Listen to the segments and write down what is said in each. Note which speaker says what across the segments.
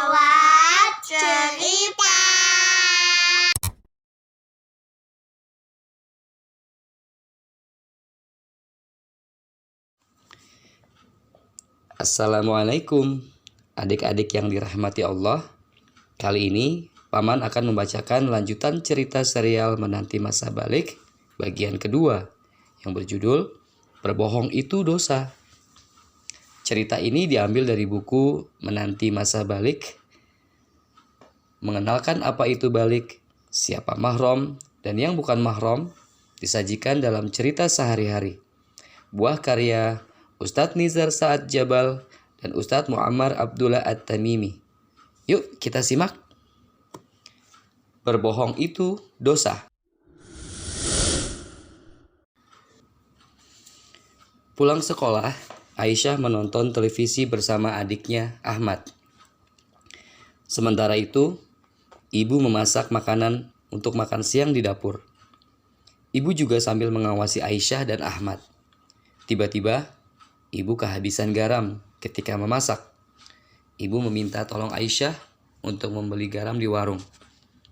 Speaker 1: Jawab cerita.
Speaker 2: Assalamualaikum adik-adik yang dirahmati Allah. Kali ini Paman akan membacakan lanjutan cerita serial Menanti Masa Balik bagian kedua yang berjudul Berbohong Itu Dosa. Cerita ini diambil dari buku Menanti Masa Balik, mengenalkan apa itu balik, siapa mahram, dan yang bukan mahram, disajikan dalam cerita sehari-hari. Buah karya Ustadz Nizar Saad Jabal dan Ustadz Muammar Abdullah At-Tamimi. Yuk kita simak. Berbohong itu dosa. Pulang sekolah, Aisyah menonton televisi bersama adiknya Ahmad. Sementara itu, ibu memasak makanan untuk makan siang di dapur. Ibu juga sambil mengawasi Aisyah dan Ahmad. Tiba-tiba, ibu kehabisan garam ketika memasak. Ibu meminta tolong Aisyah untuk membeli garam di warung.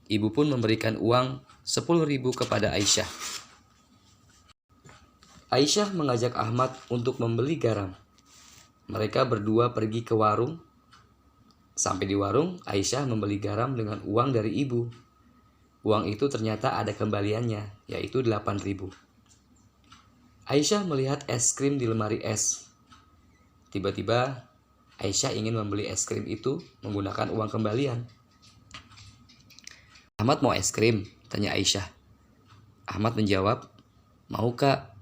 Speaker 2: Ibu pun memberikan uang 10.000 kepada Aisyah. Aisyah mengajak Ahmad untuk membeli garam. Mereka berdua pergi ke warung. Sampai di warung, Aisyah membeli garam dengan uang dari ibu. Uang itu ternyata ada kembaliannya, yaitu 8.000. Aisyah melihat es krim di lemari es. Tiba-tiba, Aisyah ingin membeli es krim itu menggunakan uang kembalian. Ahmad mau es krim? Tanya Aisyah. Ahmad menjawab, mau kak,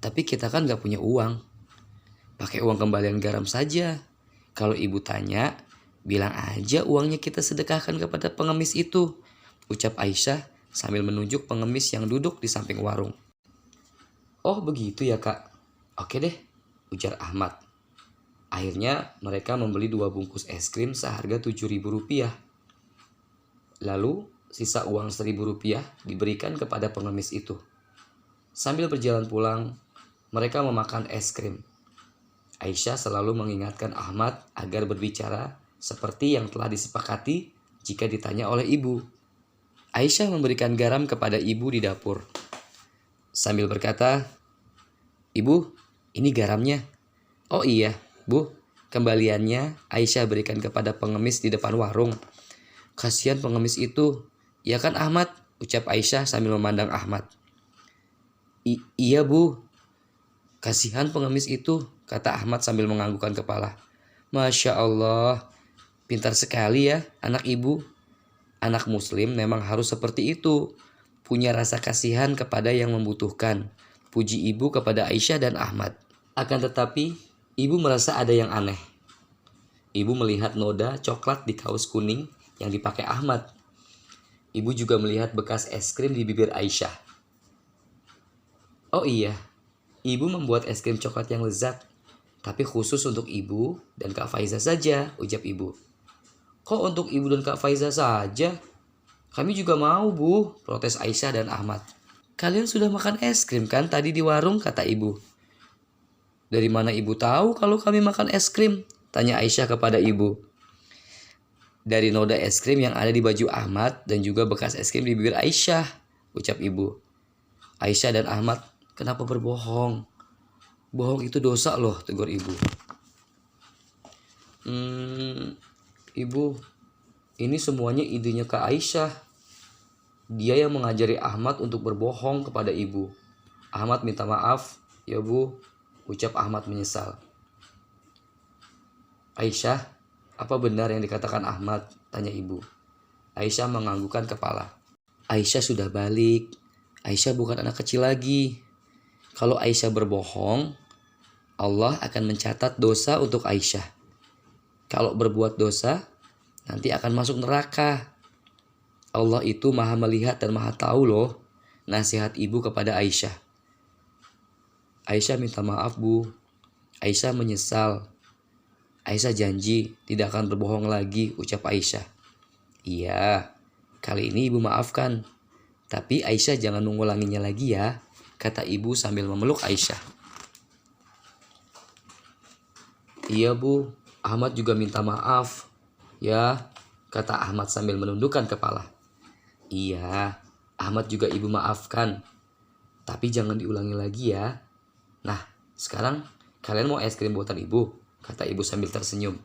Speaker 2: tapi kita kan gak punya uang. Pakai uang kembalian garam saja. Kalau ibu tanya, bilang aja uangnya kita sedekahkan kepada pengemis itu, ucap Aisyah sambil menunjuk pengemis yang duduk di samping warung. Oh begitu ya kak, oke deh, ujar Ahmad. Akhirnya mereka membeli 2 bungkus es krim seharga 7.000 rupiah. Lalu sisa uang 1.000 rupiah diberikan kepada pengemis itu. Sambil berjalan pulang, mereka memakan es krim. Aisyah selalu mengingatkan Ahmad agar berbicara seperti yang telah disepakati jika ditanya oleh ibu. Aisyah memberikan garam kepada ibu di dapur. Sambil berkata, ibu, ini garamnya. Oh iya, bu, kembaliannya Aisyah berikan kepada pengemis di depan warung. Kasihan pengemis itu, ya kan Ahmad? Ucap Aisyah sambil memandang Ahmad. Iya bu, kasihan pengemis itu, kata Ahmad sambil menganggukkan kepala. Masya Allah, pintar sekali ya anak ibu. Anak muslim memang harus seperti itu, punya rasa kasihan kepada yang membutuhkan. Puji ibu kepada Aisyah dan Ahmad. Akan tetapi, ibu merasa ada yang aneh. Ibu melihat noda coklat di kaos kuning yang dipakai Ahmad. Ibu juga melihat bekas es krim di bibir Aisyah. Oh iya, ibu membuat es krim coklat yang lezat, tapi khusus untuk ibu dan Kak Faiza saja, ucap ibu. Kok untuk ibu dan Kak Faiza saja? Kami juga mau bu, protes Aisyah dan Ahmad. Kalian sudah makan es krim kan tadi di warung, kata ibu. Dari mana ibu tahu kalau kami makan es krim? Tanya Aisyah kepada ibu. Dari noda es krim yang ada di baju Ahmad dan juga bekas es krim di bibir Aisyah, ucap ibu. Aisyah dan Ahmad, kenapa berbohong? Bohong itu dosa loh, tegur ibu. Ibu, ini semuanya idenya Kak Aisyah. Dia yang mengajari Ahmad untuk berbohong kepada ibu. Ahmad minta maaf, ya bu, ucap Ahmad menyesal. Aisyah, apa benar yang dikatakan Ahmad? Tanya ibu. Aisyah menganggukkan kepala. Aisyah sudah balik. Aisyah bukan anak kecil lagi. Kalau Aisyah berbohong, Allah akan mencatat dosa untuk Aisyah. Kalau berbuat dosa, nanti akan masuk neraka. Allah itu maha melihat dan maha tahu loh, nasihat ibu kepada Aisyah. Aisyah minta maaf bu. Aisyah menyesal. Aisyah janji tidak akan berbohong lagi, ucap Aisyah. Iya, kali ini ibu maafkan. Tapi Aisyah jangan mengulanginya lagi ya, kata ibu sambil memeluk Aisyah. Iya bu, Ahmad juga minta maaf. Ya, kata Ahmad sambil menundukkan kepala. Iya, Ahmad juga ibu maafkan. Tapi jangan diulangi lagi ya. Nah, sekarang kalian mau es krim buatan ibu? Kata ibu sambil tersenyum.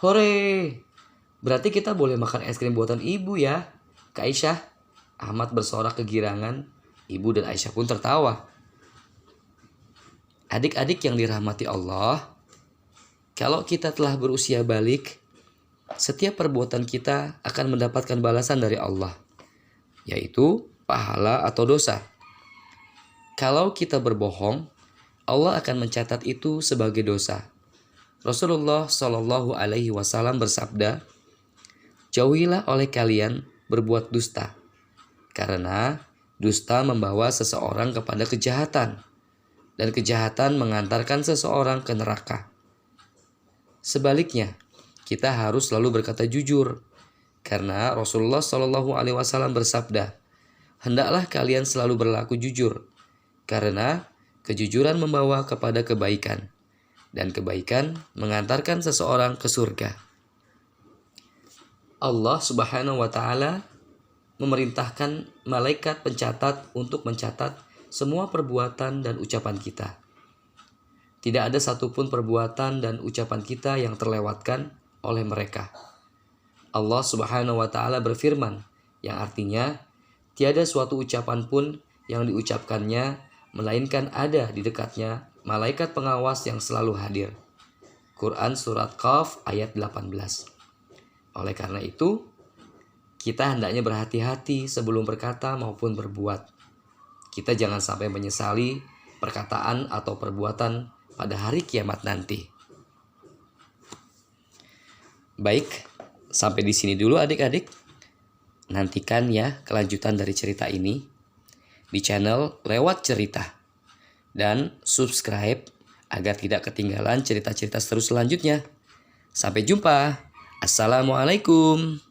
Speaker 2: Hore! Berarti kita boleh makan es krim buatan ibu ya, Kak Aisyah. Ahmad bersorak kegirangan. Ibu dan Aisyah pun tertawa. Adik-adik yang dirahmati Allah, kalau kita telah berusia balik, setiap perbuatan kita akan mendapatkan balasan dari Allah, yaitu pahala atau dosa. Kalau kita berbohong, Allah akan mencatat itu sebagai dosa. Rasulullah Shallallahu Alaihi Wasallam bersabda, jauhilah oleh kalian berbuat dusta, karena dusta membawa seseorang kepada kejahatan, dan kejahatan mengantarkan seseorang ke neraka. Sebaliknya, kita harus selalu berkata jujur, karena Rasulullah Shallallahu Alaihi Wasallam bersabda, hendaklah kalian selalu berlaku jujur, karena kejujuran membawa kepada kebaikan, dan kebaikan mengantarkan seseorang ke surga. Allah Subhanahu wa Ta'ala memerintahkan malaikat pencatat untuk mencatat semua perbuatan dan ucapan kita. Tidak ada satupun perbuatan dan ucapan kita yang terlewatkan oleh mereka. Allah Subhanahu wa Ta'ala berfirman, yang artinya tiada suatu ucapan pun yang diucapkannya melainkan ada di dekatnya malaikat pengawas yang selalu hadir. Quran Surat Qaf ayat 18. Oleh karena itu, kita hendaknya berhati-hati sebelum berkata maupun berbuat. Kita jangan sampai menyesali perkataan atau perbuatan pada hari kiamat nanti. Baik, sampai di sini dulu adik-adik. Nantikan ya kelanjutan dari cerita ini di channel Lewat Cerita. Dan subscribe agar tidak ketinggalan cerita-cerita seru selanjutnya. Sampai jumpa. Assalamualaikum.